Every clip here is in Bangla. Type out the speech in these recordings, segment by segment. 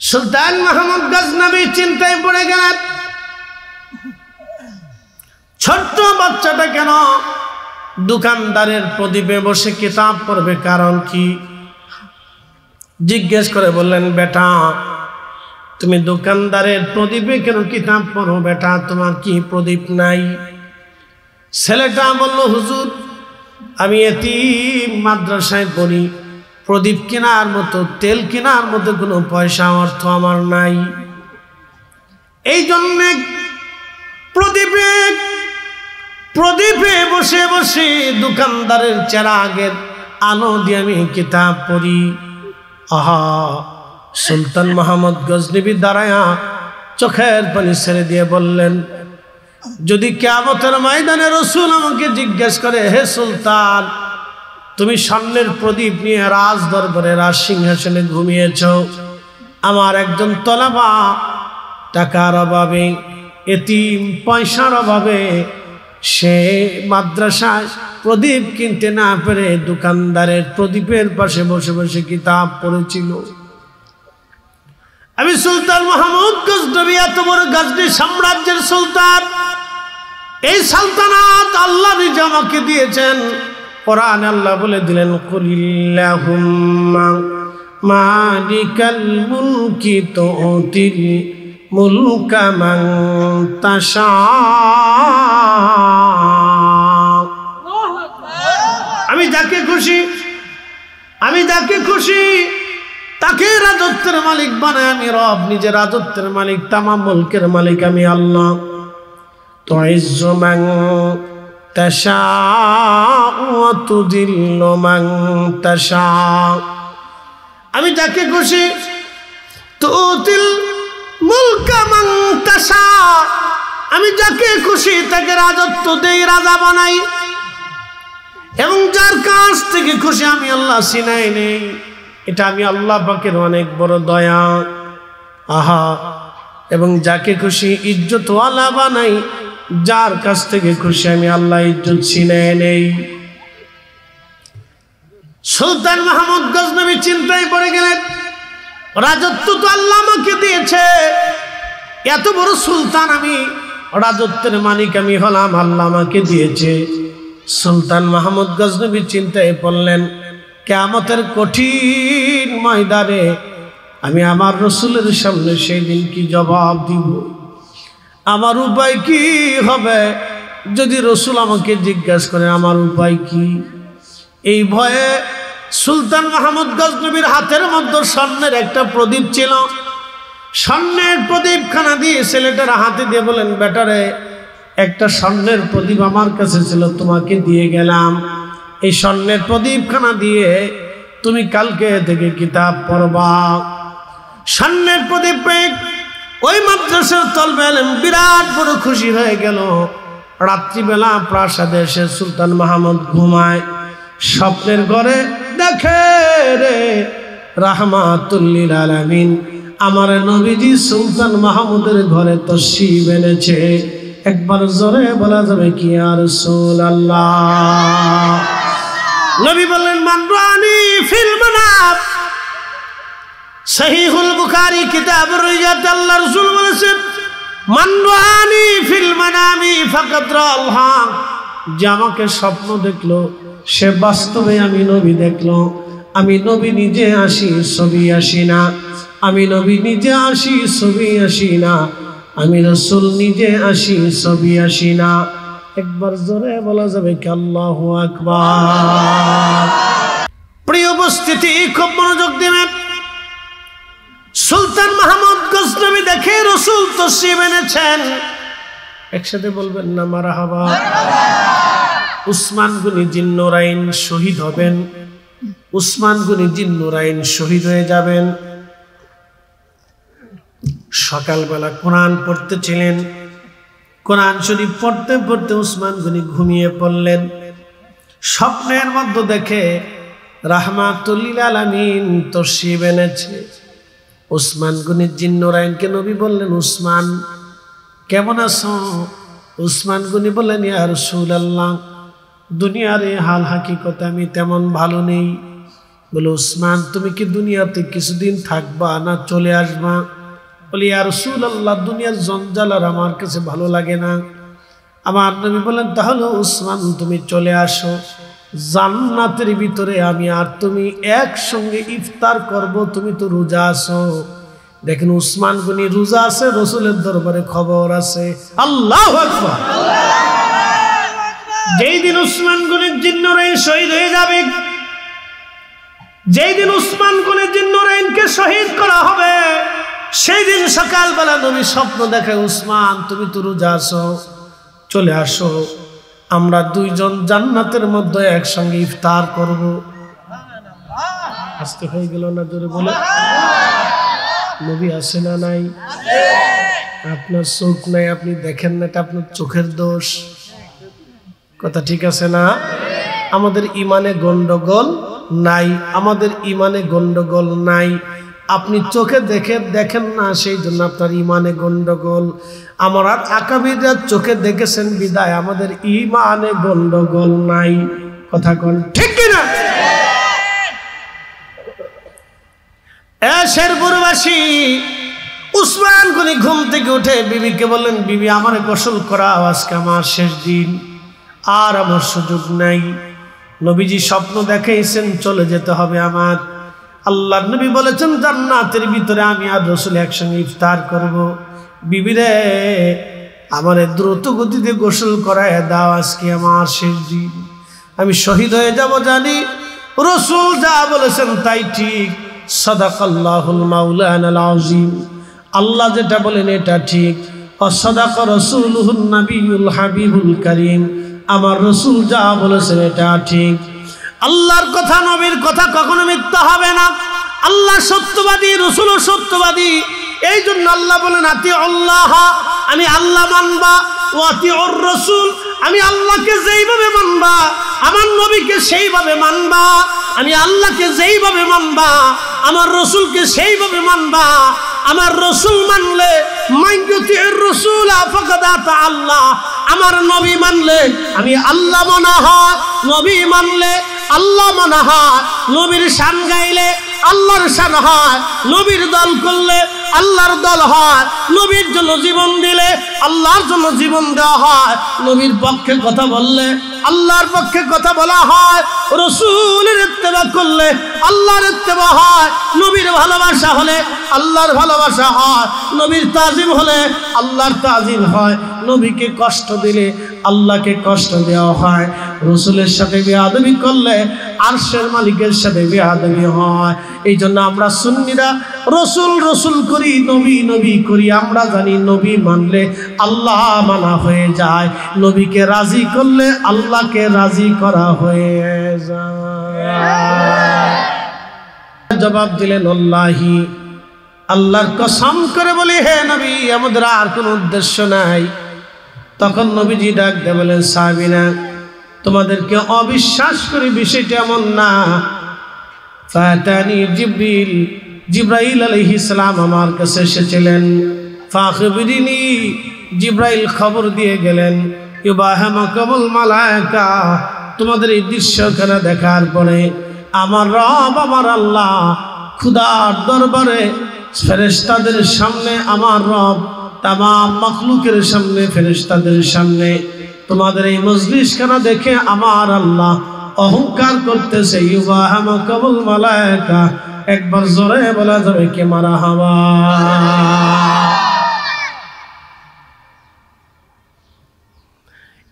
সুলতান মাহমুদ গজনবী চিন্তায় পড়ে গেলেন, ছোট্ট বাচ্চাটা কেন দোকানদারের প্রদীপে বসে কিতাব পড়বে, কারণ কি? জিজ্ঞেস করে বললেন, বেটা তুমি দোকানদারের প্রদীপে কেন কিতাব পড়ো বেটা, তোমার কি প্রদীপ নাই? ছেলেটা বলল, হুজুর আমি এতিম মাদ্রাসায় পড়ি, প্রদীপ কেনার মতো তেল কেনার মতো কোনো পয়সা অর্থ আমার নাই, এই জন্যে প্রদীপে বসে বসে দোকানদারের চেরাগের আলো দিয়ে আমি কিতাব পড়ি। আহা! সুলতান মাহমুদ গজনবী দাঁড়ায়া চোখের পানি ছেড়ে দিয়ে বললেন, যদি কিয়ামতের ময়দানে রাসূল আমাকে জিজ্ঞেস করে, হে সুলতান তুমি স্বর্ণের প্রদীপ নিয়ে রাজ দরবারে রাজ সিংহাসনে ঘুমিয়েছ, আমার একজন তলাবা টাকার অভাবে এতিম পয়সার অভাবে সে মাদ্রাসায় প্রদীপ কিনতে না পেরে দোকানদারের প্রদীপের পাশে বসে বসে কিতাব পড়েছিল। আমি সুলতান মাহমুদ গজনবী এত বড় গজনী সাম্রাজ্যের সুলতান, এই সালতানাত আল্লাহ নিজে আমাকে দিয়েছেন। কোরআনে আল্লাহ বলে দিলেন, কুলিল্লাহুম্মা মালিকাল মুলকি তুতিল মুলকা মান তাশা। আমি যাকে খুশি তাকে রাজত্বের মালিক বানায় আমি রব, নিজে রাজত্বের মালিক, তামাম মুলকের মালিক আমি আল্লাহ। তুইজ্জু মান তাশা ওয়া তুযিল্লু মান তাশা। আমি যাকে খুশি তুতিল মুলকা মান তাশা, আমি যাকে খুশি তাকে রাজত্ব দেই, রাজা বানাই, এবং যার কাছ থেকে খুশি আমি আল্লাহ ছিনাই নেই। এটা আমি আল্লাহ পাকের অনেক বড় দয়া। আহা! এবং যাকে খুশি ইজ্জতওয়ালা বানাই, যার কাছ থেকে খুশি আমি আল্লাহ ইজ্জত ছিনাই নেই। সুলতান মাহমুদ গজনবী চিন্তায় পড়ে গেলেন, রাজত্ব তো আল্লাহ আমাকে দিয়েছে, এত বড় সুলতান আমি, রাজত্বের মালিক আমি হলাম, আল্লাহ আমাকে দিয়েছে। সুলতান মাহমুদ গজনবী চিন্তায় পড়লেন, কিয়ামতের কঠিন ময়দানে আমি আমার রাসূলের সামনে সেই দিন কি জবাব দিব, আমার উপায় কি হবে যদি রাসূল আমাকে জিজ্ঞাসা করে আমার উপায় কি? এই ভয়ে সুলতান মাহমুদ গজনবীর হাতের মধ্যে স্বর্ণের একটা প্রদীপ ছিল, স্বর্ণের প্রদীপখানা দিয়ে ছেলেটার হাতে দিয়ে বলেন, বেটারে একটা স্বর্ণের প্রদীপ আমার কাছে ছিল, তোমাকে দিয়ে গেলাম, এই স্বর্ণের প্রদীপখানা দিয়ে তুমি কালকে থেকে কিতাব পড়বা। স্বর্ণের প্রদীপ পেয়ে ওই মাদ্রাসার তলবে আলেম বিরাট বড় খুশি হয়ে গেল। রাত্রিবেলা প্রাসাদে এসে সুলতান মাহমুদ ঘুমায়, স্বপ্নের ঘরে দেখে রে রাহমাতুল লিল আলামিন আমার নবীজি সুলতান মাহমুদের ঘরে তশরিফ এনেছে। একবার জোরে বলা যাবে কি ইয়া রাসূলুল্লাহ? নবী বললেন, মান রানি ফিল মানাম। সহিহুল বুখারী কিতাবুর রিয়াদ আল্লাহ রাসূল বলেছেন, মান রানি ফিল মানামি ফাকাদ রাআল হক। যে আমাকে স্বপ্ন দেখলো সে বাস্তবে আমি নবী দেখলো। আমি নবী নিজে আসি ছবি আসি না, আমি নবী নিজে আসি ছবি আসি না, আমি রাসূল নিজে আসি ছবি আসি না। একবার জোরে বলা যাবে কি আল্লাহু আকবার? প্রিয় উপস্থিতি, খুব মনোযোগ দিবেন। সুলতান মাহমুদ গজনবী দেখে রাসূল তশরিফ এনেছেন, একসাথে বলবেন না মারহাবা। উসমান গনি জিন্নুরাইন শহীদ হবেন, উসমান গনি জিন্নুরাইন শহীদ হয়ে যাবেন। সকালবেলা কোরআন পড়তেছিলেন, কোরআন শরীফ পড়তে পড়তে উসমান গনি ঘুমিয়ে পড়লেন। স্বপ্নের মধ্যে দেখে রাহমাতুল লিল আলামিন তশরিফ এনেছে। উসমান গনি জিন্নুরাইনকে নবী বললেন, উসমান কেমন আছো? উসমান গনি বললেন, ইয়া রাসূলুল্লাহ দুনিয়ার এই হাল হাকিকতে আমি তেমন ভালো নেই, বলে উসমান তুমি কি দুনিয়াতে কিছুদিন থাকবা না চলে আসবা? বলি ইয়া রাসূলুল্লাহ দুনিয়ার জঞ্জাল আর আমার কাছে ভালো লাগে না। আমার নবী বলেন তাহলে উসমান তুমি চলে আসো, জান্নাতের ভিতরে আমি আর তুমি একসঙ্গে ইফতার করব, তুমি তো রোজা আছো। দেখেন উসমান গনি রোজা আছে, রাসূলের দরবারে খবর আছে। আল্লাহু আকবার। যেই দিন উসমান গনির জিন্নুরাইন শহীদ হয়ে যাবে, যেই দিন উসমান গনির জিন্নুরাইনকে শহীদ করা হবে, সেই দিন সকালবেলা নবী স্বপ্ন দেখে উসমান তুমি তো রোজা আছো, চলে আসো, আমরা দুইজন জান্নাতের মধ্যে একসঙ্গে ইফতার করব। আসতে হয়ে গেল না? জোরে বলে। নবী আসে না নাই? আপনার চোখ নাই, আপনি দেখেন না, এটা আপনার চোখের দোষ। কথা ঠিক আছে না? আমাদের ইমানে গন্ডগোল নাই, আমাদের ইমানে গন্ডগোল নাই। আপনি চোখে দেখেন না, সেই জন্য আপনার ইমানে গন্ডগোল। আমরা আকাবিররা চোখে দেখেছেন বিদায় আমাদের ইমানে গন্ডগোল নাই। কথা কোন ঠিক কিনা? শেরপুরবাসী উসমান গনি ঘুম থেকে উঠে বিবিকে বললেন, বিবি আমার গোসল করাও, আজকে আমার শেষ দিন, আর আমার সুযোগ নাই। নবীজি স্বপ্ন দেখাইছেন চলে যেতে হবে আমার। আল্লাহর নবী বলেছেন জান্নাতের ভিতরে আমি আর রাসূল একসঙ্গে ইফতার করব। বিবি রে আমারে দ্রুত গতিতে গোসল করায় দাও, আজকে আমার শেষ দিন, আমি শহীদ হয়ে যাব জানি। রাসূল যা বলেছেন তাই ঠিক। সাদাকাল্লাহুল মাওলানাল আযীম। আল্লাহ যেটা বলেন এটা ঠিক। সাদাকা রাসূলুহুন নবিয়ুল হাবিবুল কারীম। আমার রাসূল যা বলেছেন এটা ঠিক। আল্লাহর কথা নবীর কথা কখনো মিথ্যা হবে না। আল্লাহ সত্যবাদী, রাসূলও সত্যবাদী। এই জন্য আল্লাহ বলেন আতি আল্লাহ, আমি আল্লাহ মানবা, ওয়া আতিউর রাসূল, আমি আল্লাহকে যেইভাবে মানবা, আমার নবীকে সেইভাবে মানবা। আমি আল্লাহকে যেইভাবে মানবা, আমার রাসূলকে সেইভাবে মানবা। আমার রাসূল মানলে মাইয়ুতির রাসূল ফাকাদ আতা আল্লাহ, আমার নবী মানলে আমি আল্লাহ মানা হয়, নবী মানলে আল্লাহ মানা হয়। নবীর শান গাইলে আল্লাহর শান হয়, নবীর দল করলে আল্লাহর দল হয়, নবীর জন্য জীবন দিলে আল্লাহর জন্য জীবন দেওয়া হয়, নবীর পক্ষে কথা বললে আল্লাহর পক্ষে কথা বলা হয়, রাসূলের ইত্তেবা করলে আল্লাহর ইত্তেবা হয়, নবীর ভালোবাসা হলে আল্লাহর ভালোবাসা হয়, নবীর তাজিম হলে আল্লাহর তাজিম হয়, নবীকে কষ্ট দিলে আল্লাহকে কষ্ট দেওয়া হয়, রাসূলের সাথে বেয়াদবি করলে আরশের মালিকের সাথে বেয়াদবি হয়। এই জন্য আমরা সুন্নিরা রাসূল রাসূল করি, নবী নবী করি। আমরা জানি নবী মানলে আল্লাহ মানা হয়ে যায়, নবীকে রাজি করলে আল্লাহকে রাজি করা হয়ে যায়। জবাব দিলেন আল্লাহি, আল্লাহর কসম করে বলি হে নবী আমাদের আর কোনো উদ্দেশ্য নাই। তখন নবীজি ডাক দিয়ে বলেন সাহাবীরা তোমাদেরকে অবিশ্বাস করি বিষয়টা এমন না। ফাতানি জিবরিল, জিবরাইল আলাইহিস সালাম আমার কাছে এসেছিলেন। ফাখবিরিনি, জিবরাইল খবর দিয়ে গেলেন ইউবাহামাকুমুল মালায়েকা, তোমাদের এই দৃশ্যখানা দেখার পরে আমার রব আমার আল্লাহ খুদার দরবারে ফেরেশতাদের সামনে, আমার রব তামাম মাখলুকের সামনে, ফেরেশতাদের সামনে তোমাদের এই মজলিসখানা দেখে আমার আল্লাহ অহংকার করতেছে। ইউবাহামাকুমুল মালায়েকা, একবার জোরে বলা যাবে কি মারহাবা।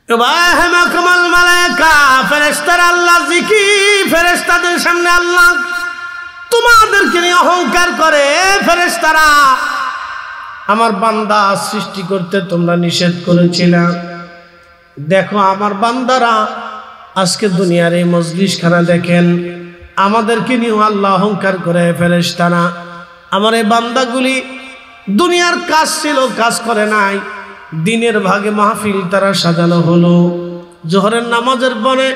ইউবাহামাকুমুল মালায়েকা, ফেরেশতারা আল্লাহর জিকির, ফেরেশতাদের সামনে আল্লাহ তোমাদেরকে নিয়ে অহংকার করে। ফেরেশতারা আমার বান্দা সৃষ্টি করতে তোমরা নিষেধ করেছিলে, দেখো আমার বান্দারা আজকে দুনিয়ার এই মজলিসখানা দেখেন, আমাদেরকে নিয়ে আল্লাহ অহংকার করে। ফেরেশতারা আমার এই বান্দাগুলি দুনিয়ার কাজ ছিল, কাজ করে নাই। দিনের ভাগে মাহফিল তারা সাজানো হলো, জোহরের নামাজের পরে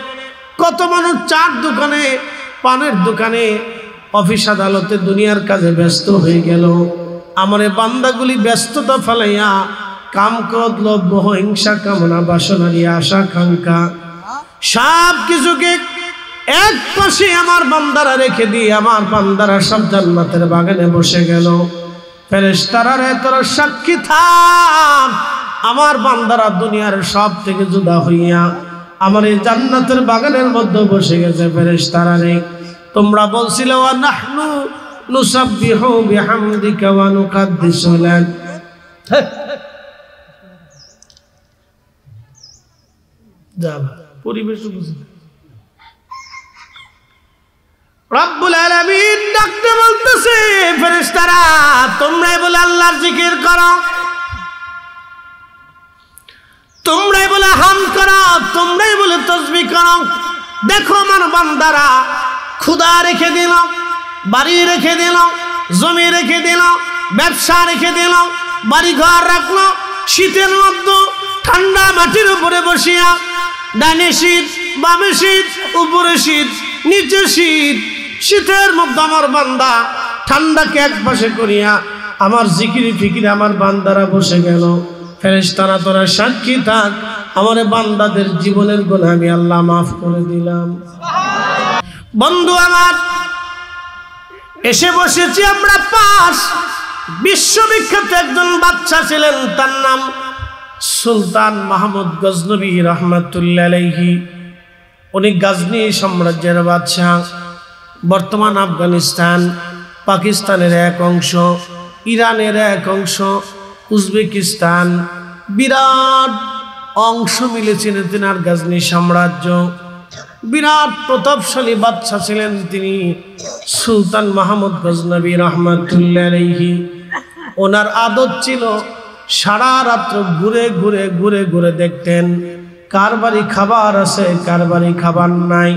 কত মানুষ চার দোকানে, পানের দোকানে, অফিস আদালতে দুনিয়ার কাজে ব্যস্ত হয়ে গেল। আমার এই বান্দাগুলি ব্যস্ততা ফেলাইয়া কাম, ক্রোধ, লোভ, মোহ, হিংসা, কামনা, বাসনা নিয়ে আশা, আকাঙ্ক্ষা সব কিছুকে এক পাশে আমার বান্দারা রেখে দিয়ে আমার বান্দারা সব জান্নাতের বাগানে বসে গেল। ফেরেশতারা রে তোরা সাক্ষী থাক, আমার বান্দারা দুনিয়ার সব থেকে জুদা হইয়া আমার এই জান্নাতের বাগানের মধ্যে বসে গেছে। ফেরেশতারা রে তোমরা বলছিলে ওয়া নাহনু নুসাব্বিহু বিহামদিকা ওয়া নুকাদ্দিসু লাক, পরিবেশ বুঝে রব্বুল আলামিন ডাকতে বলতেছে ফেরেশতারা তোমরাই বলে আল্লাহর জিকির করো, তোমরাই বলে হামদ করো, তোমরাই বলে তাসবিহ করো। দেখো আমার বান্দারা ক্ষুধা রেখে দিল, বাড়ি রেখে দিল, জমি রেখে দিল, ব্যবসা রেখে দিল, বাড়ি ঘর রাখলো, শীতের মধ্যে ঠান্ডা মাটির উপরে বসিয়া ডানে শীত বামে শীত উপরে শীত নিচে শীত, শীতের মধ্যে আমার বান্দা ঠান্ডাকে এক পাশে করিয়া আমার জিকির ফিকিরে আমার বান্দারা বসে গেল। ফেরেশতারা তোরা সাক্ষী থাক, আমার বান্দাদের জীবনের গুনাহ আমি আল্লাহ মাফ করে দিলাম। বন্ধু আমার এসে বসেছি আমরা পাশ, বিশ্ববিখ্যাত একজন বাদশা ছিলেন, তার নাম সুলতান মাহমুদ গজনবী রহমাতুল্লাহ আলাইহি। উনি গাজনি সাম্রাজ্যের বাদশাহ। বর্তমান আফগানিস্তান, পাকিস্তানের এক অংশ, ইরানের এক অংশ, উজবেকিস্তান, বিরাট অংশ মিলেছিলেন তিনার গাজনি সাম্রাজ্য। বিরাট প্রতাপশালী বাদশা ছিলেন তিনি সুলতান মাহমুদ গজনবী রহমাতুল্লাহ আলাইহি। ওনার আদত ছিল সারা রাত্র ঘুরে ঘুরে ঘুরে ঘুরে দেখতেন কার বাড়ি খাবার আছে, কার বাড়ি খাবার নাই,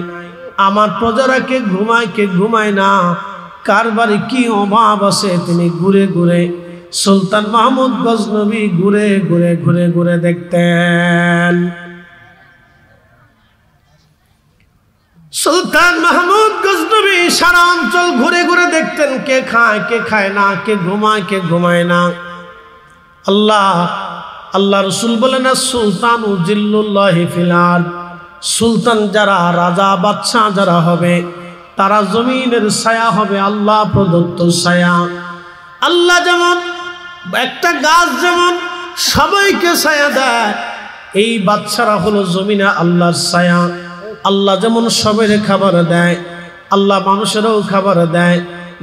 আমার প্রজারা কে ঘুমায় কে ঘুমায় না, কার বাড়ি কি অভাব আছে। তিনি ঘুরে ঘুরে সুলতান মাহমুদ গজনবী ঘুরে ঘুরে ঘুরে ঘুরে দেখতেন। সুলতান মাহমুদ গজনবী সারা অঞ্চল ঘুরে ঘুরে দেখতেন কে খায় কে খায় না, কে ঘুমায় কে ঘুমায় না। আল্লাহ রসুল বলেন সুলতান জিল্লুল্লাহি ফিল আরদ, সুলতান যারা রাজা বাদশাহ যারা হবে তারা জমিনের ছায়া হবে, আল্লাহ প্রদত্ত ছায়া। আল্লাহ যেমন একটা গাছ যেমন সবাইকে ছায়া দেয়, এই বাদশারা হলো জমিনে আল্লাহর ছায়া। আল্লাহ যেমন সবাইকে খাবার দেয়, আল্লাহ মানুষেরও খাবার দেয়,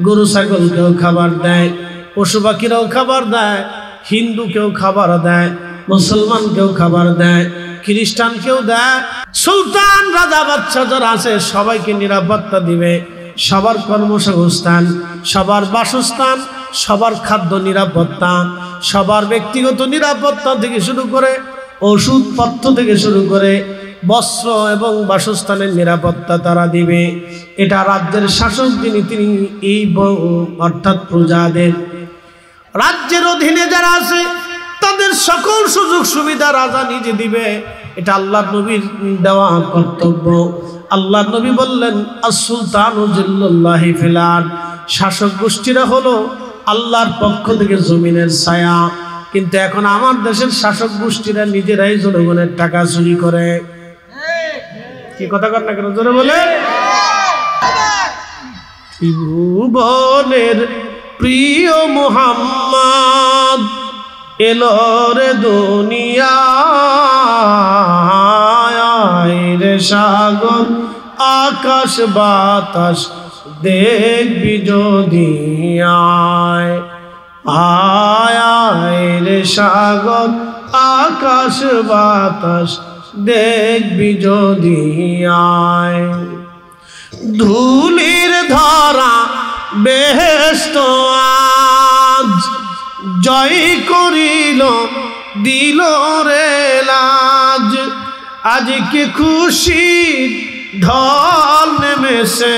গরু ছাগলকেও খাবার দেয়, পশু পাখিরাও খাবার দেয়, হিন্দুকেও খাবার দেয়, মুসলমানকেও খাবার দেয়, খ্রিস্টানকেও দেয়। সুলতান রাজা বাদশা যারা আছে সবাইকে নিরাপত্তা দিবে, সবার কর্মসংস্থান, সবার বাসস্থান, সবার খাদ্য নিরাপত্তা, সবার ব্যক্তিগত নিরাপত্তা থেকে শুরু করে ওষুধপত্র থেকে শুরু করে বস্ত্র এবং বাসস্থানের নিরাপত্তা তারা দিবে। এটা রাজ্যের শাসক তিনি এই অর্থাৎ প্রজাদের রাজ্যের অধীনে যারা আছে তাদের সকল সুযোগ সুবিধা রাজা নিজে দিবে। এটা আল্লাহর নবীর দেওয়া কর্তব্য। আল্লাহর নবী বললেন আস-সুলতানু জিল্লুল্লাহি ফিল আরদ, শাসক গোষ্ঠীরা হলো আল্লাহর পক্ষ থেকে জমিনের ছায়া। কিন্তু এখন আমার দেশের শাসক গোষ্ঠীরা নিজেরাই জনগণের টাকা চুরি করে। কি কথা কর না কেন জোরে বলে। ত্রিভুবনের প্রিয় মুহাম্মদ এলো রে দুনিয়ায়, রে সাগর আকাশ বাতাস দেখবি যদি আয়, আয় রে সাগর আকাশ বাতাস দেখবি যদি আয়। ধুলির ধরা বেহেশত আজ জয় করিল দিল রে লাজ, আজকে খুশি ঢল নেমেছে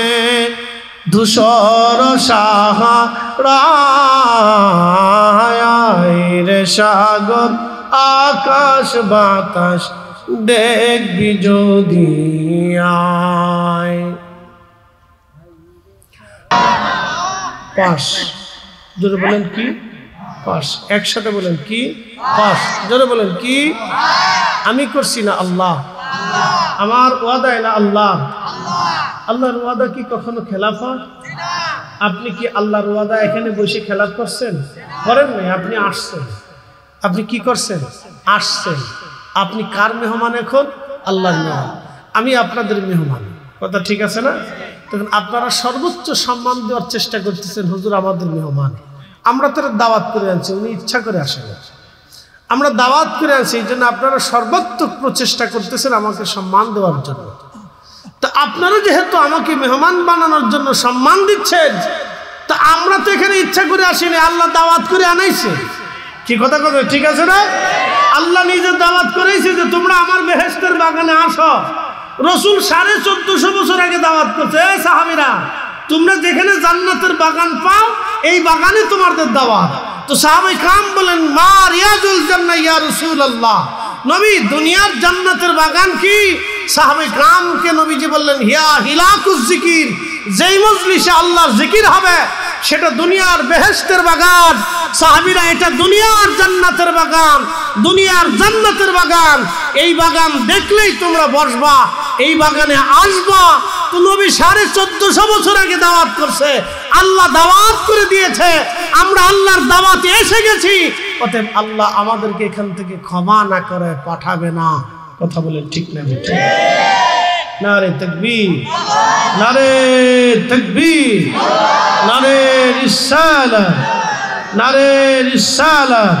ধূসর সাহারায়, রে সাগর আকাশ বাতাস দেখবি যদি আয়। পাশ জোরে বলেন কি পাশ, একসাথে বলেন কি পাশ, জোরে বলেন কি। আমি করছি না আল্লাহ, আমার ওয়াদা না আল্লাহ। আল্লাহর ওয়াদা কি কখনো খেলাফ হয়? আপনি কি আল্লাহর ওয়াদা এখানে বসে খেলাফ করছেন? করেন নাই। আপনি আসছেন। আপনি কি করছেন? আসছেন। আপনি কার মেহমান এখন? আল্লাহর মেহমান। আমি আপনাদের মেহমান। কথা ঠিক আছে না? তখন আপনারা সর্বোচ্চ সম্মান দেওয়ার চেষ্টা করতেছেন, হুজুর আমাদের মেহমান, আমরা তার দাওয়াত করে আনছি, উনি ইচ্ছা করে আসেন, আমরা দাওয়াত করে আনছি, এই জন্য আপনারা সর্বাত্মক প্রচেষ্টা করতেছেন আমাকে সম্মান দেওয়ার জন্য। তো আপনারা যেহেতু আমাকে মেহমান বানানোর জন্য সম্মান দিচ্ছেন, তা আমরা তো এখানে ইচ্ছা করে আসিনি, আল্লাহ দাওয়াত করে আনাইছে। কি কথা কথা ঠিক আছে না? আল্লাহ নিজে দাওয়াত করেছে যে তোমরা আমার বেহেশতের বাগানে আসো। রসুল 1450 বছর আগে দাওয়াত করছে, এ সাহাবীরা তোমরা যেখানে জান্নাতের বাগান পাও এই বাগানে তোমাদের দাওয়াত। তো সাহাবায়ে کرام বলেন, মা রিয়াজুল জান্নাহ ইয়া রাসূলুল্লাহ, নবী দুনিয়ার জান্নাতের বাগান কি? সাহাবায়ে کرامকে নবীজি বললেন, হিয়া হিলাকুজ জিকির, যেই মজলিসে আল্লাহর জিকির হবে সেটা দুনিয়ার বেহেশতের বাগান। সাহাবীরা এটা দুনিয়ার জান্নাতের বাগান, দুনিয়ার জান্নাতের বাগান, এই বাগান দেখলেই তোমরা বসবা, এই বাগানে আসবা। তো নবী 1450 বছর আগে দাওয়াত করছে, আল্লাহ দাওয়াত করে দিয়েছে, আমরা আল্লাহর দাওয়াতে এসে গেছি, অতএব আল্লাহ আমাদেরকে এখান থেকে ক্ষমা না করে পাঠাবে না। কথা বলেন ঠিক না? ঠিক। নারে তাকবীর, নারে তাকবীর, নারে রিসালাত, নারে রিসালাত।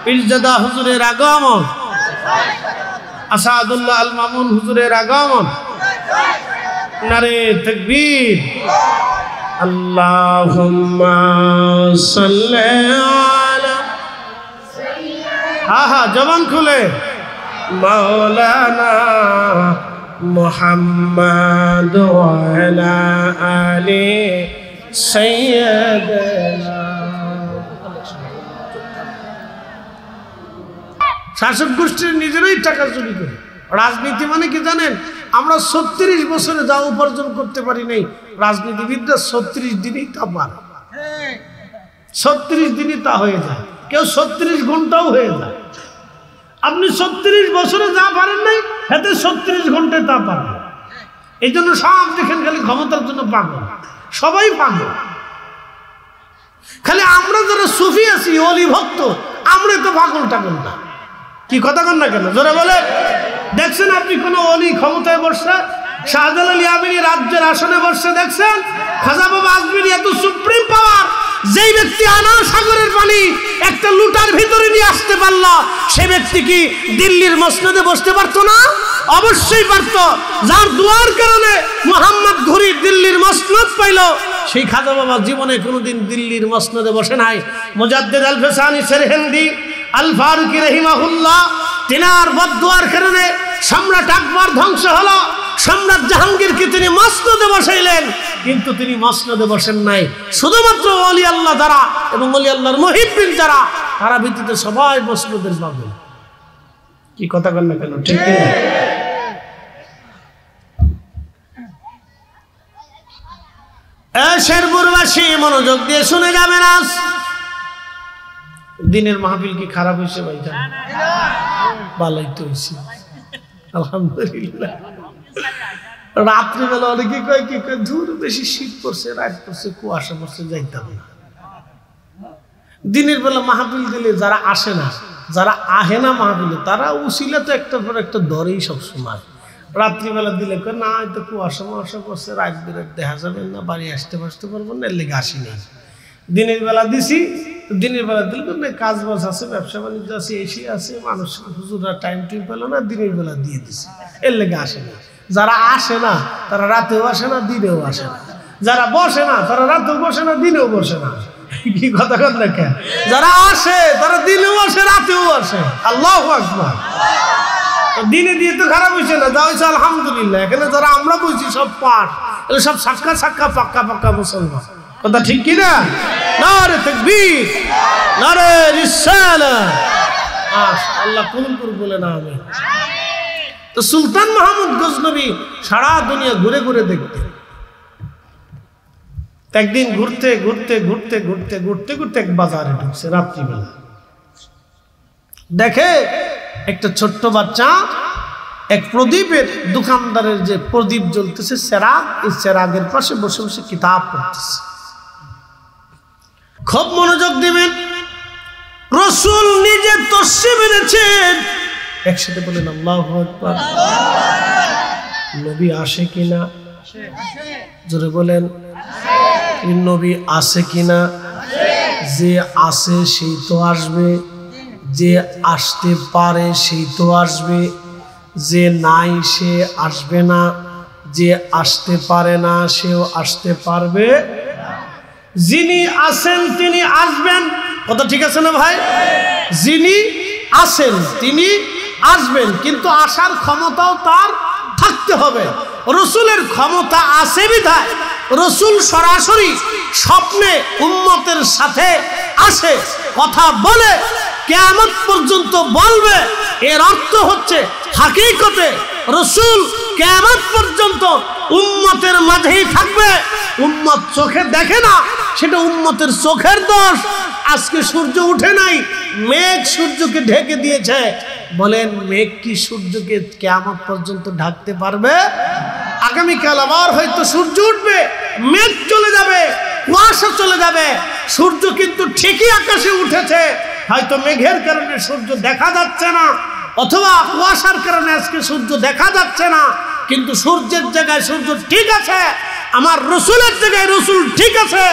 পীরজাদা হুজুরের আগমন, আসাদুল্লাহ আল মামুন হুজুরের আগমন, নারে তাকবীর। আল্লাহুম্মা সাল্লি আলা, আহা জবান খুলে, মাওলানা মুহাম্মদ ওয়া আলা আলি সাইয়্যিদিনা। শাসক গোষ্ঠীর নিজেরাই টাকা চুরি করে। রাজনীতি মানে কি জানেন? আমরা 36 বছরে যা উপার্জন করতে পারি নাই, রাজনীতিবিদরা 36 দিনেই তা পারে। 36 দিনই তা হয়ে যায়, কেউ 36 ঘন্টাও হয়ে যায়। আপনি 36 বছরে যা পারেন নাই, হাতে 36 ঘন্টায় তা পারেন। এই জন্য সব দেখেন খালি ক্ষমতার জন্য পাগল, সবাই পাগল। খালি আমরা যারা সুফি আছি, অলি ভক্ত, আমরা তো পাগল টাগল না। কি কথা কন না কেন? জোরে বলে। দেখছেন আপনি কোন অলি ক্ষমতায় বসছে? শাহজালাল ইয়ামিনী রাজ্যের আসনে বসছে দেখছেন? খাজা বাবা আজমিরি এত সুপ্রিম পাওয়ার, যেই ব্যক্তি আনা সাগরের পানি একটা লুটার ভিতরে নিয়ে আসতে পারল, সে ব্যক্তি কি দিল্লির মসনদে বসতে পারতো না? অবশ্যই পারতো। যার দুয়ার কারণে মোহাম্মদ ঘুরি দিল্লির মসনদ পাইল, সেই খাজা বাবা জীবনে কোনোদিন দিল্লির মসনদে বসে নাই। মুজাদ্দিদ আল ফেসানি সেরহিন্দি আল ফারুকি রহিমাহুল্লাহ, তিনার বদদুয়ার কারণে সম্রাট আকবর ধ্বংস হলো। সম্রাট জাহাঙ্গীরকে তিনি মসনদে বসাইলেন, কিন্তু তিনি মসনদে বসেন নাই। শুধুমাত্র ওলি আল্লাহ যারা এবং ওলি আল্লাহর মুহিব্বিন যারা, তারা ব্যতীত সবাই মসনদের পাবেন। কি কথা বল না কেন? ঠিক না? শেরপুরবাসী মনোযোগ দিয়ে শুনে যাবেন। আজ দিনের মাহফিল কি খারাপ হয়েছে ভাই? ভালোই তো হয়েছে আলহামদুলিল্লাহ। রাত্রিবেলা অনেকে কয় কি কয়, ধুর বেশি শীত পড়ছে, রাত পড়ছে, কুয়াশা পড়ছে, যাইতাম না। দিনের বেলা মাহফিল দিলে যারা আসে না, যারা আহে না মাহফিলে, তারা উসিলা তো একটার পর একটা দরেই সবসময়। রাত্রিবেলা দিলে কয় না, হয়তো কুয়াশা মুয়াশা পড়ছে, রাত বিরাট দেখা যাবে না, বাড়ি আসতে পারবো না, এর লেগে আসি নেই। দিনের বেলা দিছি, দিনের বেলা দিলে কাজ বাজ আছে, ব্যবসা বাণিজ্য আছে, এসে আছে, মানুষ হুজুররা টাইম টিম পেল না, দিনের বেলা দিয়ে দিছি, এর লেগে আসে না। যারা আসে না তারা রাতেও আসে না, দিনেও আসে না। যারা বসে না তারা রাতেও বসে না, দিনেও বসে না। কি কথা কন না কেন? যারা আসে তারা দিনেও আসে, রাতেও আসে। আল্লাহু আকবার। দিনে দিয়ে তো খারাপ হয়েছে না, যা হয়েছে আলহামদুলিল্লাহ। এখানে যারা আমরা বলছি সব পাঠ, এগুলো সব সাক্কা সাক্কা পাক্কা পাক্কা মুসলমান। কথা ঠিক কি না? নারে তাকবীর, নারে রিসালাত। আল্লাহ কবুল করুন বলে না আমি। তো সুলতান মাহমুদ গজনবী সারা দুনিয়া ঘুরে ঘুরে দেখতেন। একদিন ঘুরতে ঘুরতে ঘুরতে ঘুরতে ঘুরতে ঘুরতে এক বাজারে ঢুকছে রাত্রিবেলা। দেখে একটা ছোট্ট বাচ্চা এক প্রদীপের দোকানদারের যে প্রদীপ জ্বলতেছে চেরাগ, এই চেরাগের পাশে বসে বসে কিতাব পড়তেছে। খুব মনোযোগ দিবেন, রাসূল নিজে তশরিফ এনেছেন। একসাথে বলেন আল্লাহু আকবার। নবী আসে কিনা? জোরে বলেন, নবী আসে কিনা? যে আসে সেই তো আসবে, যে আসতে পারে সেই তো আসবে, যে নাই সে আসবে না, যে আসতে পারে না সেও আসতে পারবে। যিনি আসেন তিনি আসবেন, কথা ঠিক আছে না ভাই? যিনি আসেন তিনি আসবেন, কিন্তু আসার ক্ষমতাও তার থাকতে হবে। রাসূলের ক্ষমতা আছে বিধায় রাসূল সরাসরি স্বপ্নে উম্মতের সাথে আসে, কথা বলে, কিয়ামত পর্যন্ত বলবে। এর অর্থ হচ্ছে হাকিকতে রাসূল কিয়ামত পর্যন্ত উম্মতের মাঝেই থাকবে। উম্মত চোখে দেখে না, সেটা উম্মতের চোখের দোষ। আজকে সূর্য উঠে নাই, মেঘ সূর্যকে ঢেকে দিয়েছে। বলেন, মেঘ কি সূর্যকে কিয়ামত পর্যন্ত ঢাকতে পারবে? আগামীকাল আবার হয়তো সূর্য উঠবে, মেঘ চলে যাবে, কুয়াশা চলে যাবে। সূর্য কিন্তু ঠিকই আকাশে উঠেছে, হয়তো মেঘের কারণে সূর্য দেখা যাচ্ছে না, অথবা কুয়াশার কারণে আজকে সূর্য দেখা যাচ্ছে না, কিন্তু সূর্যের জায়গায় সূর্য ঠিক আছে। আমার রাসূলের জায়গায় রাসূল ঠিক আছে।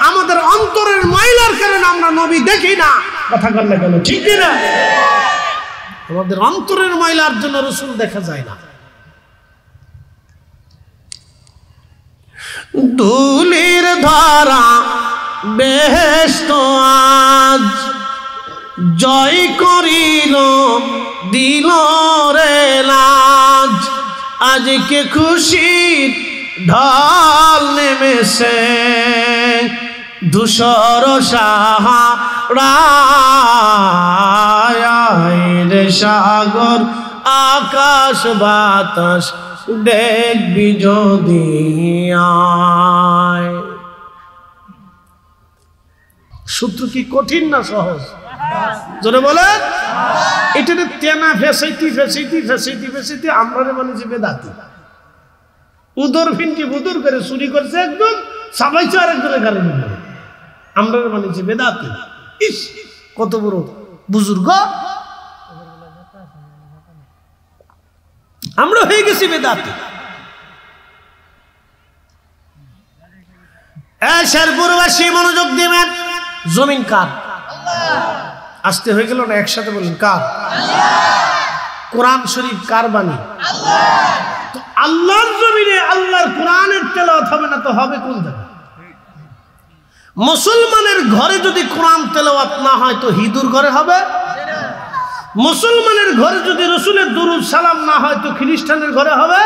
আমাদের অন্তরের ময়লার কারণে আমরা নবী দেখি না, কথা বল না কেন, ঠিক না? আমাদের অন্তরের ময়লার জন্য রাসূল দেখা যায় না। ধুলির ধারা বেহেশত আজ জয় করিল, দিল রে লাজ। আজকে খুশির ঢল নেমেছে, ধূসর সাহারায় সাগর আকাশ বাতাস দেখবি যদি আয়। সূত্র কি কঠিন না সহজ? জোরে বলেন। এটাতে তেনা ফেসাইতি ফেসাইতি ফেসাইতি ফেসাইতি আমরা মানে যে বেদাতি উদর ফিনকে বুদুর করে চুরি করছে, একদম সাবাইছে আরেকজনের কারণে আমরা মানে যে বেদাতি। ইস, কত বড় বুজুর্গ আমরা হয়ে গেছি বেদাতি। শেরপুরবাসী মনোযোগ দিবেন, জমিন কার? আসতে হয়ে গেল না? একসাথে বলেন, কার? কোরআন শরীফ কার বাণী? তো আল্লাহর জমিনে আল্লাহর কোরআনের তেলাওয়াত হবে না তো হবে কোন জায়গায়? মুসলমানের ঘরে যদি কোরআন তেলাওয়াত না হয় তো হিন্দুর ঘরে হবে? মুসলমানের ঘরে যদি রাসূলের দুরূদ সালাম না হয় তো খ্রিস্টানের ঘরে হবে?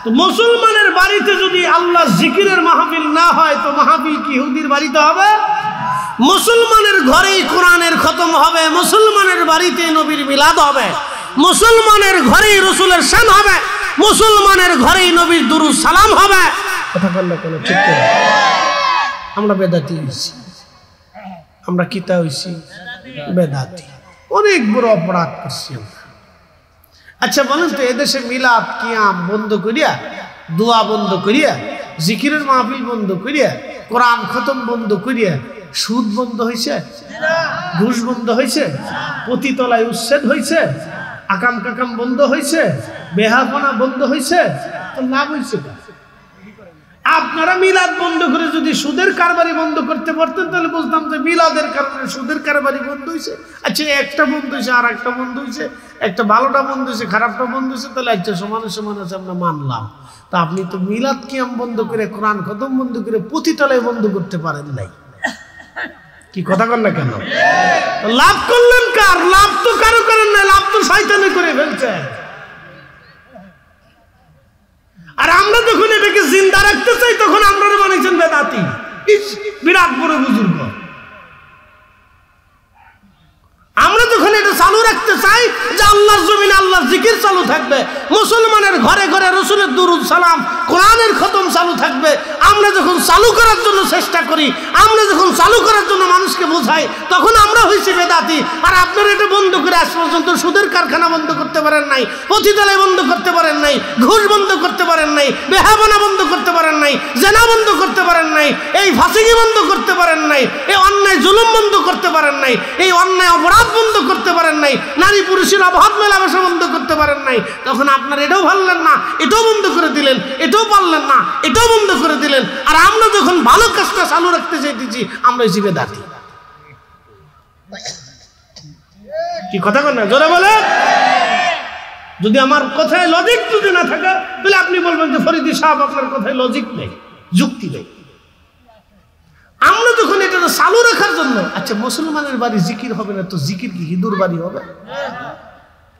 তো মুসলমানের বাড়িতে যদি আল্লাহ জিকিরের মাহফিল না হয় তো মাহফিল কি ইহুদির বাড়িতে হবে? মুসলমানের ঘরেই কোরআনের খতম হবে, মুসলমানের বাড়িতে নবীর মিলাদ হবে, মুসলমানের ঘরেই রাসূলের শান হবে, মুসলমানের ঘরেই নবীর দুরূদ সালাম হবে। কথা বললে কেন? ঠিক করে আমরা বেদাতি হইছি, আমরা কিতা হইছি? বেদাতি। অনেক বড় অপরাধ করছি আমরা। আচ্ছা বলেন তো, এদেশে মিলাদ কিয়াম বন্ধ করিয়া, দোয়া বন্ধ করিয়া, জিকিরের মাহফিল বন্ধ করিয়া, কোরআন খতম বন্ধ করিয়া সুদ বন্ধ হয়েছে? ঘুষ বন্ধ হয়েছে? পতিতলায় উচ্ছেদ হয়েছে? আকাম কাকাম বন্ধ হয়েছে? বেহাপনা বন্ধ হয়েছে? তো লাভ হয়েছে। আপনারা মিলাদ বন্ধ করে যদি সুদের কারবারি বন্ধ করতে পারতেন তাহলে বুঝতাম যে মিলাদের কারণে সুদের কারবারি বন্ধ হয়েছে। আচ্ছা, একটা বন্ধ হয়েছে, আর একটা বন্ধ হয়েছে, একটা ভালোটা বন্ধ হয়েছে, খারাপটা বন্ধ হয়েছে, তাহলে আচ্ছা সমানে সমান আছে, আমরা মানলাম। তা আপনি তো মিলাদ কিয়াম বন্ধ করে, কোরআন খতম বন্ধ করে পতিতলায় বন্ধ করতে পারেন নাই। কি কথা কন না কেন? লাভ করলেন কার? লাভ তো কারো করেন না, লাভ তো শয়তানে করে ফেলছে। আর আমরা যখন এটাকে জিন্দা রাখতে চাই তখন আমরা বানাইছেন বেদাতি। বিরাট বড় বুজুর্গ। আমরা যখন এটা চালু রাখতে চাই যে আল্লাহর জমিনে আল্লাহর জিকির চালু থাকবে, মুসলমানের ঘরে ঘরে রসুলের দুরুদ সালাম কোরআনের খতম চালু থাকবে। আমরা যখন চালু করার জন্য চেষ্টা করি, আমরা যখন চালু করার জন্য মানুষকে বোঝাই, তখন আমরা হয়েছি বেদাতি। আর আপনারা এটা বন্ধ করে আজ পর্যন্ত সুদের কারখানা বন্ধ করতে পারেন নাই, পতিতালয় বন্ধ করতে পারেন নাই, ঘুষ বন্ধ করতে পারেন নাই, বেহাবনা বন্ধ করতে পারেন নাই, জেনা বন্ধ করতে পারেন নাই, এই ফাঁসিগি বন্ধ করতে পারেন নাই, এই অন্যায় জুলুম বন্ধ করতে পারেন নাই, এই অন্যায় অপরাধ বন্ধ করতে পারেন নাই, নারী পুরুষের অবাধ মেলামেশা বন্ধ করতে পারেন নাই। তখন আপনার এটাও পারলেন না, এটাও বন্ধ করে দিলেন, এটাও পারলেন না, এটাও বন্ধ করে দিলেন। আর আমরা যখন ভালো কাজটা চালু রাখতে চাইতেছি, আমরা হিসেবে দাঁড়ি। কি কথা বলেন না? জোরে বলে। যদি আমার কথায় লজিক যদি না থাকে, তাহলে আপনি বলবেন যে ফরিদি সাহেব আপনার কথায় লজিক নেই, যুক্তি নেই। আমরা যখন এটা চালু রাখার জন্য, আচ্ছা মুসলমানের বাড়ি জিকির হবে না তো জিকির কি হিন্দুর বাড়ি হবে?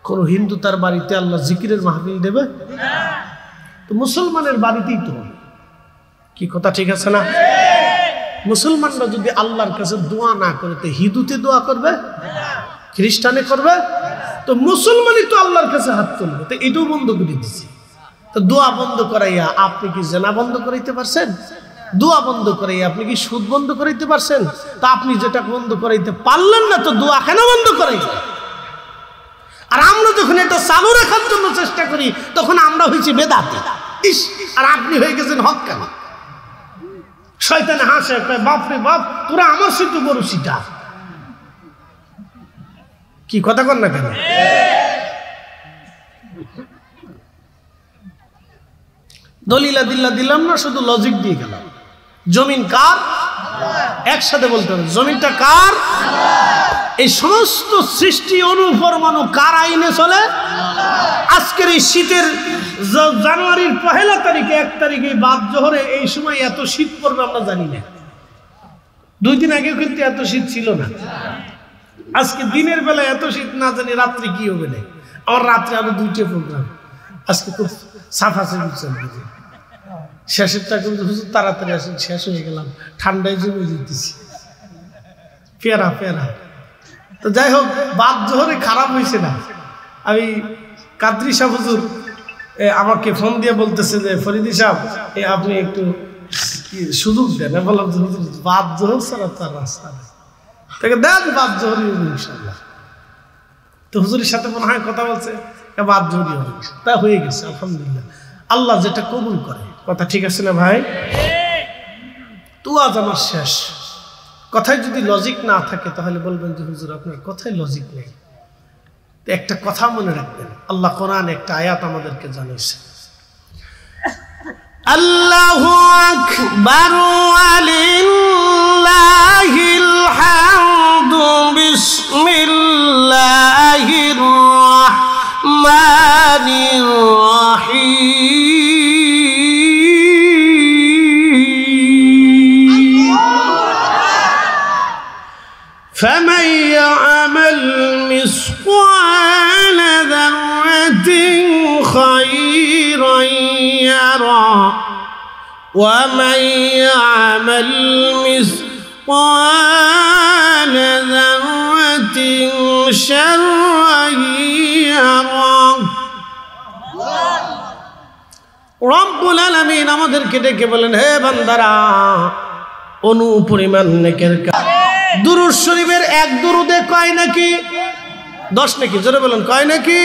কোন হিন্দু তার বাড়িতে আল্লাহ জিকিরের মাহফিল দেবে? তো মুসলমানের বাড়িতেই তো হবে। কি কথা ঠিক আছে না? মুসলমানরা যদি আল্লাহর কাছে দোয়া না করে, তো হিন্দুতে দোয়া করবে, খ্রিস্টানে করবে? তো মুসলমানই তো আল্লাহর কাছে হাত তুলবে। তো এটাও বন্ধ করে দিচ্ছে। তো দোয়া বন্ধ করাইয়া আপনি কি জেনা বন্ধ করাইতে পারছেন? দোয়া বন্ধ করাইয়া আপনি কি সুদ বন্ধ করাইতে পারছেন? তা আপনি যেটা বন্ধ করাইতে পারলেন না, তো দোয়া কেন বন্ধ করাইতে? আর আমরা যখন এটা চালু রাখার জন্য চেষ্টা করি, তখন আমরা হয়েছি বেদাতি। ইস, আর আপনি হয়ে গেছেন হক্কানি। শয়তানে হাসে, বাপ রে বাপ, তোরা আমার সিটু বড় সিটা। কি কথা কর না কেন? দলিলা দিল্লা দিলাম না, শুধু লজিক দিয়ে গেলাম। জমিন কার? একসাথে বলতে হবে, জমিনটা কার? এই সমস্ত সৃষ্টি অনুপরমাণু কার আইনে চলে? আজকের এই শীতের জানুয়ারির 1 তারিখে 1 তারিখে বাদ জোহরে এই সময় এত শীত পড়বে আমরা জানি না। 2 দিন আগে কিন্তু এত শীত ছিল না। আজকে দিনের বেলা এত শীত, না জানি রাত্রি কি হবে না। আমার রাত্রে আরো 2টা প্রোগ্রাম। আজকে খুব সাফা চলছে, শেষেরটা কিন্তু তাড়াতাড়ি আসেন, শেষ হয়ে গেলাম, ঠান্ডায় জমে যেতেছি, পেয়ারা পেয়ারা। তো যাই হোক, বাদ জোহরে খারাপ হয়েছে না। আমি কাদরি সাহেব হুজুর আমাকে ফোন দিয়ে বলতেছে যে ফরিদি সাহেব, আপনি একটু সুযোগ দেন। বললাম যে হুজুর বাদ জোহর ছাড়া তার রাস্তা নেই, তাকে দেন বাদ জোহরই হবে ইনশাল্লাহ। তো হুজুরের সাথে মনে হয় কথা বলছে, বাদ জোহরই হবে, তা হয়ে গেছে আলহামদুলিল্লাহ। আল্লাহ যেটা কবুল করে। কথা ঠিক আছে না ভাই? তো আজ আমার শেষ কথায় যদি লজিক না থাকে, তাহলে বলবেন যে হুজুর আপনার কথায় লজিক নেই। তো একটা কথা মনে রাখবেন, আল্লাহ কোরআন একটা আয়াত আমাদেরকে জানিয়েছে, আল্লাহু আকবার ওয়ালিল্লাহিল হামদু বিসমিল্লাহির রাহমানির রাহিম। فمن يعمل مثقال ذرة خيرا يره ومن يعمل مثقال ذرة شرا يره। রব্বুল আলামিন আমাদেরকে ডেকে বলেন, হে বান্দারা, অনুপরিমাণ নেকের কাজ। দুরূদ শরীফের এক দুরুদে কয় নাকি 10 নাকি? জোরে বলেন, কয় নাকি?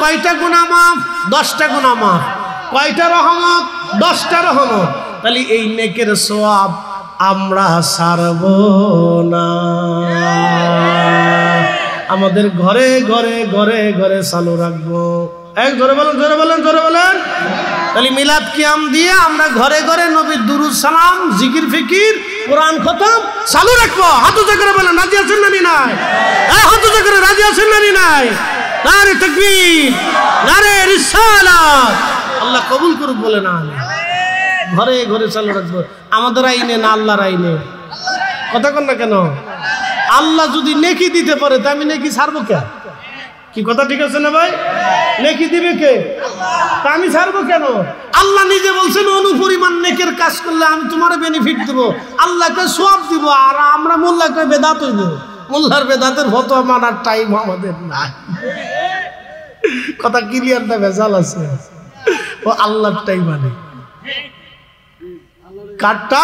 কয়টা গুনাহ মাফ? 10টা গুনাহ মাফ। কয়টা রহমত? 10টা রহমত। তাহলে এই নেকের সওয়াব আমরা ছাড়ব না। আমাদের ঘরে ঘরে ঘরে ঘরে চালু রাখবো। এক জোরে বলেন, জোরে বলেন, জোরে বলেন। তাহলে মিলাদ কিয়াম দিয়ে আমরা ঘরে ঘরে নবীর দুরুদ সালাম, জিকির ফিকির, কোরআন খতম চালু রাখবো। হাত উঁচু করে বলেন, রাজি আছেন না নাই? হাত উঁচু করে রাজি আছেন না নাই? নারে তাকবীর, নারে রিসালাত। আল্লাহ কবুল করুক বলে না, ঘরে ঘরে চালু রাখবো। আমাদের আইনে না আল্লাহর আইনে? কথা কন না কেন? আল্লাহ যদি নেকি দিতে পারে, তা আমি নেকি ছাড়বো কে? কি কথা ঠিক আছে না ভাই? নেকি দিবে কে? তা আমি ছাড়বো কেন? আল্লাহ নিজে বলছেন, অনুপরিমাণ নেকের কাজ করলে আমি তোমার বেনিফিট দেবো, আল্লাহকে সওয়াব দিব। আর আমরা মোল্লাকে বেদাত হইব। মোল্লার বেদাতের ফতোয়া মানার টাইম আমাদের নাই। কথা ক্লিয়ার না ভেজাল আছে? ও আল্লাহরটাই মানে। কারটা?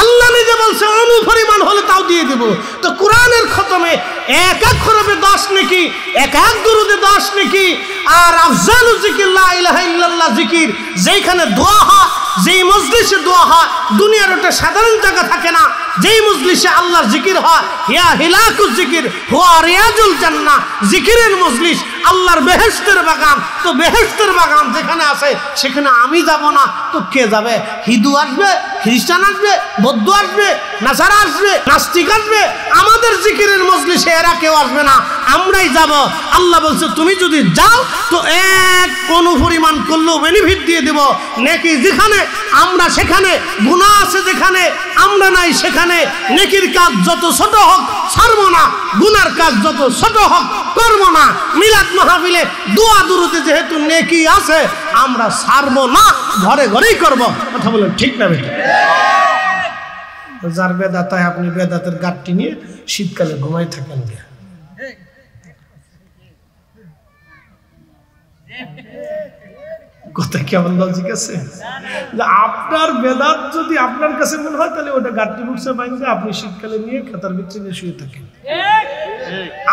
আল্লাহ নিজে বলছে অনুপরিমাণ হলে তাও দিয়ে দেব। তো কোরআনের খতমে এক এক হরফে 10 নেকি, এক এক দুরুদে 10 নেকি। আর আফজালু যিকির লা ইলাহা ইল্লাল্লাহ যিকির, যেখানে দোয়া হয়, যেই মজলিসে দোয়া হয়, দুনিয়ার ওটা সাধারণ জায়গা থাকে না, যেই মজলিসে আল্লাহর জিকির হয়, হিয়া হিলাকুজ জিকির হুয়া রিয়াজুল জান্নাহ, জিকিরের মজলিস আল্লাহর বেহেশতের বাগান। তো বেহেশতের বাগান যেখানে আছে সেখানে আমি যাব না তো কে যাবে? হিন্দু আসবে, খ্রিস্টান আসবে, বৌদ্ধ আসবে, নাসারা আসবে, নাস্তিক আসবে, আমাদের জিকিরের মজলিসে এরা কেউ আসবে না, আমরাই যাব। আল্লাহ বলছে তুমি যদি যাও তো এক কোন পরিমাণ করলেও বেনিফিট দিয়ে দেব। নেকি যেখানে আমরা সেখানে, গুনাহ আছে যেখানে আমরা নাই সেখানে। নেকির কাজ যত ছোট হোক ছাড়বো না, গুনার কাজ যত ছোট হোক করবো না। মিলাদ মাহফিলে দোয়া দুরুদে যেহেতু নেকি আছে আমরা ছাড়বো না, ঘরে ঘরেই করব। কথা বলেন ঠিক না বেটা? যার বেদাত হয় আপনি বেদাতের গাঁটটি নিয়ে শীতকালে ঘুমাই থাকেন। কথা কেমন লজিক আছে? আপনার বেদাত যদি আপনার কাছে মনে হয় তাহলে ওটা গাঁটটি বুকসে বাইন্দে আপনি শীতকালে নিয়ে খাতার ভিতরে নিয়ে শুয়ে থাকেন।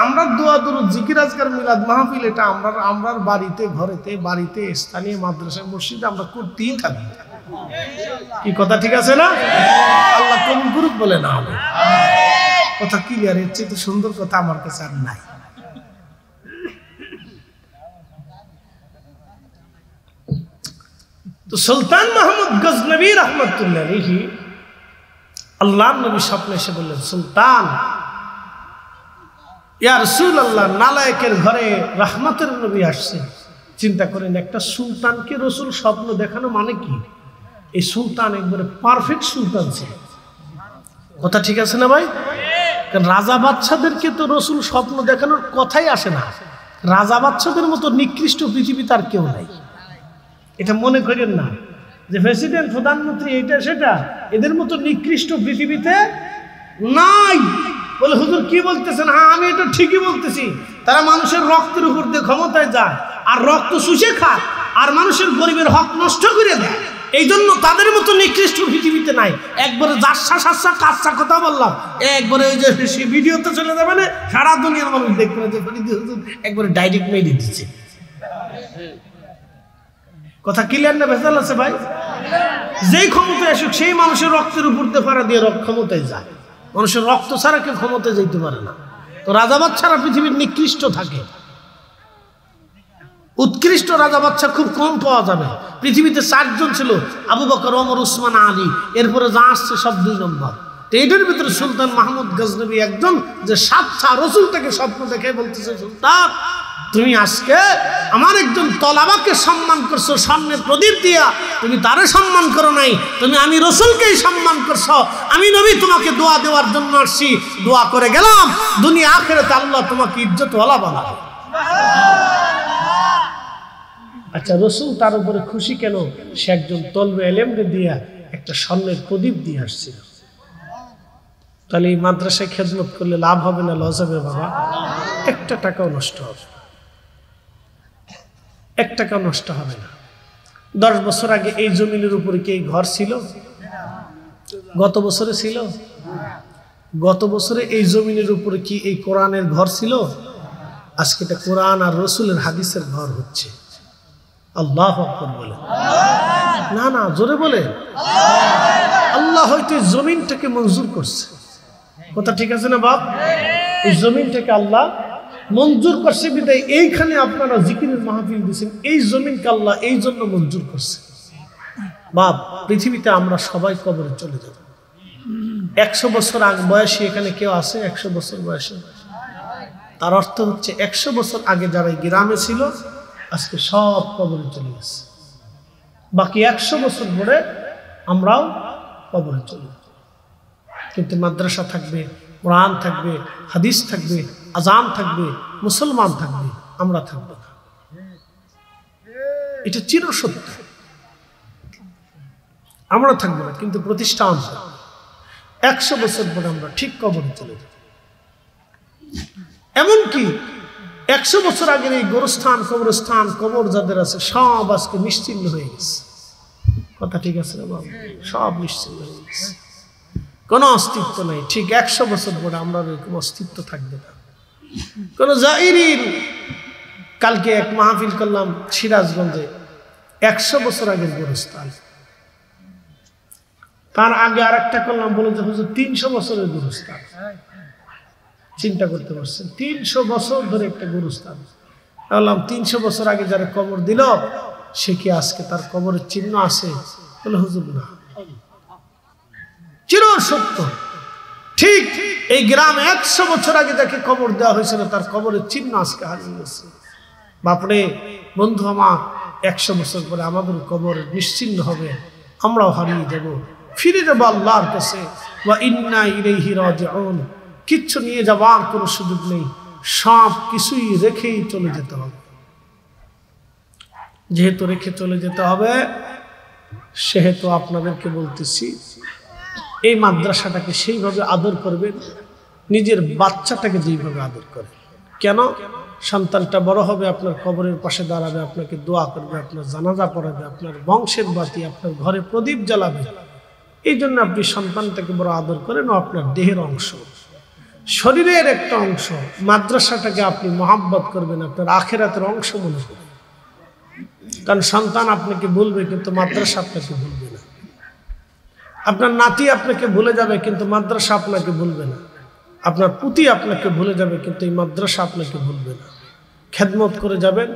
আমরা দোয়া দুরুদ জিকির আজকার মিলাদ মাহফিল এটা আমরা বাড়িতে, ঘরেতে, বাড়িতে, স্থানীয় মাদ্রাসা, মসজিদে আমরা করতেই থাকি। কি কথা ঠিক আছে না? আল্লাহ কবুল করুক বলে না হবে। কথা ক্লিয়ার? এর চেয়ে সুন্দর কথা আমার কাছে আর নাই। তো সুলতান মাহমুদ গজনবী রাহমাতুল্লাহ আলাইহি আল্লাহর নবী স্বপ্নে এসে বললেন, সুলতান ইয়া রাসূলুল্লাহ, নালায়েকের ঘরে রহমতের নবী আসছে। চিন্তা করেন, একটা সুলতানকে রাসূল স্বপ্ন দেখানো মানে কি? এই সুলতান একবারে পারফেক্ট সুলতান ছিল। কথা ঠিক আছে না ভাই? কারণ রাজা বাদশাদেরকে তো রাসূল স্বপ্ন দেখানোর কথাই আসে না। রাজা বাদশাদের মতো নিকৃষ্ট পৃথিবীতে আর কেউ নাই। এটা মনে করেন না যে প্রেসিডেন্ট, প্রধানমন্ত্রী, এটা সেটা, এদের মতো নিকৃষ্ট পৃথিবীতে নাই। বলে হুজুর কি বলতেছেন? হ্যাঁ আমি এটা ঠিকই বলতেছি। তারা মানুষের রক্তের উপর দিয়ে ক্ষমতায় যায় আর রক্ত শুষে খায় আর মানুষের গরিবের হক নষ্ট করে দেয়। এই জন্য তাদের মতো নিকৃষ্ট পৃথিবীতে নাই। একবারে জাসা সাসা কাঁচা কথা বললাম, একবারে ওই যে ভিডিওতে চলে যাবে না, সারা দুনিয়ার মানুষ দেখবে যে হুজুর একবারে ডাইরেক্ট মেরে দিচ্ছে। কথা ক্লিয়ার না ভেজাল আছে ভাই? যেই ক্ষমতায় আসুক সেই মানুষের রক্তের উপর দিয়ে ফাড়া দিয়ে ক্ষমতায় যায়। মানুষের রক্ত ছাড়া কেউ ক্ষমতায় যেতে পারে না। তো রাজাবাদ ছাড়া পৃথিবীর নিকৃষ্ট থাকে। উৎকৃষ্ট রাজা বাদশা খুব কম পাওয়া যাবে। পৃথিবীতে 4 জন ছিল, আবু বকর, ওমর, উসমান, আলী। এরপরে যা আসছে সব 2 নম্বর। তো এটার ভিতরে সুলতান মাহমুদ গজনবী একজন, যে সাতটা রাসূল থেকে স্বপ্ন দেখে বলতেছে, সুলতান তুমি আজকে আমার একজন তলাবাকে সম্মান করছো স্বর্ণের প্রদীপ দিয়া, তুমি তারে সম্মান করো নাই, তুমি আমি রাসূলকেই সম্মান করছো। আমি নবী তোমাকে দোয়া দেওয়ার জন্য আসছি, দোয়া করে গেলাম, দুনিয়া আখিরাতে আল্লাহ তোমাকে ইজ্জতওয়ালা বানাবে। আচ্ছা, রাসূল তার উপরে খুশি কেন? সে একজন তলবে এলেমকে দিয়া একটা স্বর্ণের প্রদীপ দিয়ে আসছিল। তাহলে এই মাদ্রাসায় খেদমত করলে লাভ হবে না লস হবে? বাবা, 1 টাকাও নষ্ট হবে, 1 টাকাও নষ্ট হবে না। 10 বছর আগে এই জমিনের উপরে কি এই ঘর ছিল? গত বছরে ছিল? গত বছরে এই জমিনের উপরে কি এই কোরআনের ঘর ছিল? আজকে এটা কোরআন আর রাসূলের হাদিসের ঘর হচ্ছে। আল্লাহু আকবার বলে না, না জোরে বলে। আল্লাহ হয়তো জমিনটাকে মঞ্জুর করছে। কথা ঠিক আছে না বাপ? এই জমিনটাকে আল্লাহ মঞ্জুর করছে বিদায় এইখানে আপনারা জিকিরের মাহফিল দিয়েছেন। এই জমিনকে আল্লাহ এই জন্য মঞ্জুর করছে। বাপ, পৃথিবীতে আমরা সবাই কবরে চলে যাব। 100 বছর আগে বয়সী এখানে কেউ আছে? 100 বছর বয়সে? তার অর্থ হচ্ছে 100 বছর আগে যারা গ্রামে ছিল আজকে সব কবরে চলে গেছে। বাকি 100 বছর পরে আমরাও কবরে চলে যাব। কিন্তু মাদ্রাসা থাকবে, কোরআন থাকবে, হাদিস থাকবে, আজান থাকবে, মুসলমান থাকবে, আমরা থাকবো না। এটা চিরসত্য। আমরা থাকবো না, কিন্তু প্রতিষ্ঠান 100 বছর পরে আমরা ঠিক কবরে চলে যাব। এমনকি 100 বছর আগের এই গোরস্থান কবরস্থান কবর যাদের আছে সব আজকে নিশ্চিহ্ন হয়ে গেছে। কথা ঠিক আছে রে বাবা? সব নিশ্চিহ্ন হয়ে গেছে, কোনো অস্তিত্ব নাই। ঠিক 100 বছর পরে আমরা এরকম অস্তিত্ব থাকবে না। কোন জাইরিন, কালকে এক মাহফিল করলাম সিরাজগঞ্জে, 100 বছর আগের গোরস্থান। তার আগে আর একটা করলাম, বলে যে হুজুর 300 বছরের গোরস্থান। চিন্তা করতে পারছেন? 300 বছর ধরে একটা গোরস্থান। বললাম 300 বছর আগে যারা কবর দিল সে কি আজকে তার কবরের চিহ্ন আছে? বলে হুজুর না। চির সত্য, ঠিক এই গ্রামে 100 বছর আগে যাকে কবর দেওয়া হয়েছিল তার কবরের চিহ্ন আজকে হারিয়ে গেছে। বাপরে বন্ধু আমার, 100 বছর পরে আমাদের কবর নিশ্চিহ্ন হবে, আমরাও হারিয়ে যাব, ফিরে যাবো আল্লাহর কাছে। ওয়া ইন্না ইলাইহি রাজিউন। কিচ্ছু নিয়ে যাবার কোনো সুযোগ নেই, সব কিছুই রেখেই চলে যেতে হবে। যেহেতু রেখে চলে যেতে হবে, সেহেতু আপনাদেরকে বলতেছি এই মাদ্রাসাটাকে সেইভাবে আদর করবেন নিজের বাচ্চাটাকে যেইভাবে আদর করে। কেন? সন্তানটা বড় হবে, আপনার কবরের পাশে দাঁড়াবে, আপনাকে দোয়া করবে, আপনার জানাজা পড়াবে, আপনার বংশের বাতি আপনার ঘরে প্রদীপ জ্বালাবে। এই জন্য আপনি সন্তানটাকে বড় আদর করেন, ও আপনার দেহের অংশ, শরীরের একটা অংশ। মাদ্রাসাটাকে আপনি মহাব্বত করবেন, আপনার আখিরাতের অংশ মনে করবেন। কারণ সন্তান আপনাকে ভুলবে কিন্তু মাদ্রাসা আপনাকে ভুলবে না। আপনার নাতি আপনাকে ভুলে যাবে কিন্তু মাদ্রাসা আপনাকে ভুলবে না। আপনার পুতি আপনাকে ভুলে যাবে কিন্তু এই মাদ্রাসা আপনাকে ভুলবে না। খেদমত করে যাবেন,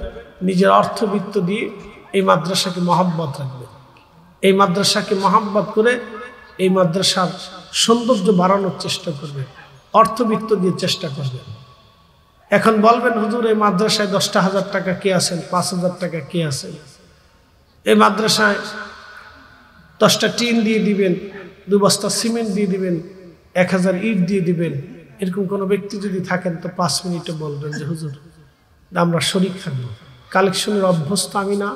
নিজের অর্থবিত্ত দিয়ে এই মাদ্রাসাকে মহাব্বত রাখবেন। এই মাদ্রাসাকে মহাব্বত করে এই মাদ্রাসার সৌন্দর্য বাড়ানোর চেষ্টা করবেন, অর্থবিত্ত দিয়ে চেষ্টা করবেন। এখন বলবেন হুজুর এই মাদ্রাসায় 10,000 টাকা কে আছেন, 5,000 টাকা কে আছেন? এই মাদ্রাসায় 10টা টিন দিয়ে দিবেন, 2 বস্তা সিমেন্ট দিয়ে দিবেন, 1000 ইট দিয়ে দিবেন। এরকম কোনো ব্যক্তি যদি থাকেন তো 5 মিনিটে বলবেন যে হুজুর আমরা শরীক থাকবো। কালেকশনের অভ্যস্ত আমি না।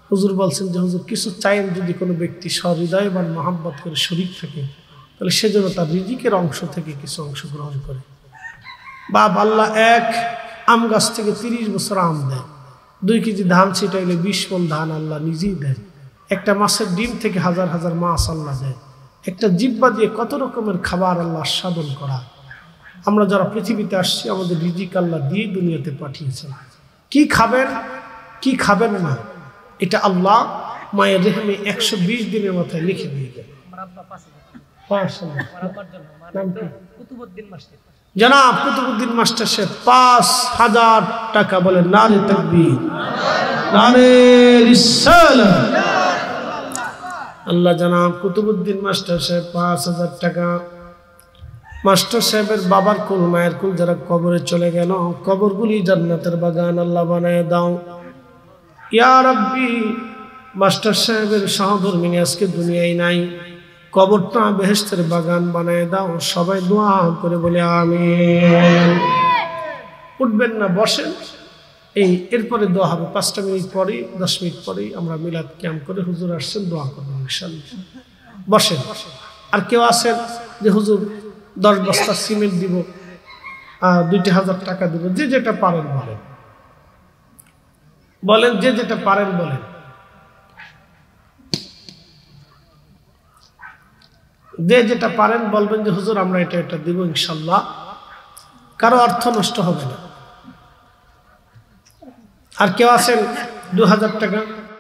হুজুর বলছেন যে হুজুর কিছু চাইেন, যদি কোনো ব্যক্তি সহৃদয় বা মহাব্বত করে শরীক থাকে তাহলে সেজন্য তার রিজিকের অংশ থেকে কিছু অংশ গ্রহণ করে। বাপ আল্লাহ এক আম গাছ থেকে 30 বছর আম দেয়, 2 কেজি ধান ছিটাইলে 20 মণ ধান আল্লাহ নিজেই দেয়। একটা মাছের ডিম থেকে হাজার হাজার মাছ আল্লাহ দেয়। একটা জিহ্বা দিয়ে কত রকমের খাবার আল্লাহ আস্বাদন করা। আমরা যারা পৃথিবীতে আসছি আমাদের রিজিক আল্লাহ দিয়ে দুনিয়াতে পাঠিয়েছেন। কি খাবেন কি খাবেন না এটা আল্লাহ মায়ের রেহমে 120 দিনের মাথায় লিখে দিয়ে দেন। জনাব কুতুবউদ্দিন মাস্টার সাহেব 5,000 টাকা। বলেন নারে তাকবীর, নারে রিসালাত। আল্লাহ জনাব কুতুবউদ্দিন মাস্টার সাহেব 5,000 টাকা। মাস্টার সাহেবের বাবার কুল মায়ের কুল যারা কবরে চলে গেল, কবরগুলি জান্নাতের বাগান আল্লাহ বানায় দাও ইয়া রাব্বি। মাস্টার সাহেবের সহধর্মিনী আজকে দুনিয়ায় নাই, কবরটা বেহেশতের বাগান বানায় দাও। সবাই দোয়া করে বলে আমিন। উঠবেন না, বসেন। এরপরে দোয়া হবে 5টা মিনিট পরেই, 10 মিনিট পরেই আমরা মিলাদ ক্যাম্প করে হুজুর আসছেন, দোয়া করবেন ইনশাআল্লাহ। বসেন। আর কেউ আছেন যে হুজুর 10 বস্তা সিমেন্ট দিব, 2,000 টাকা দিব, যে যেটা পারেন বলেন, বলেন যে যেটা পারেন বলেন। যে যেটা পারেন বলবেন যে হুজুর আমরা এটা এটা দিব ইনশাআল্লাহ। কারো অর্থ নষ্ট হবে না। আর কেউ আছেন 2,000 টাকা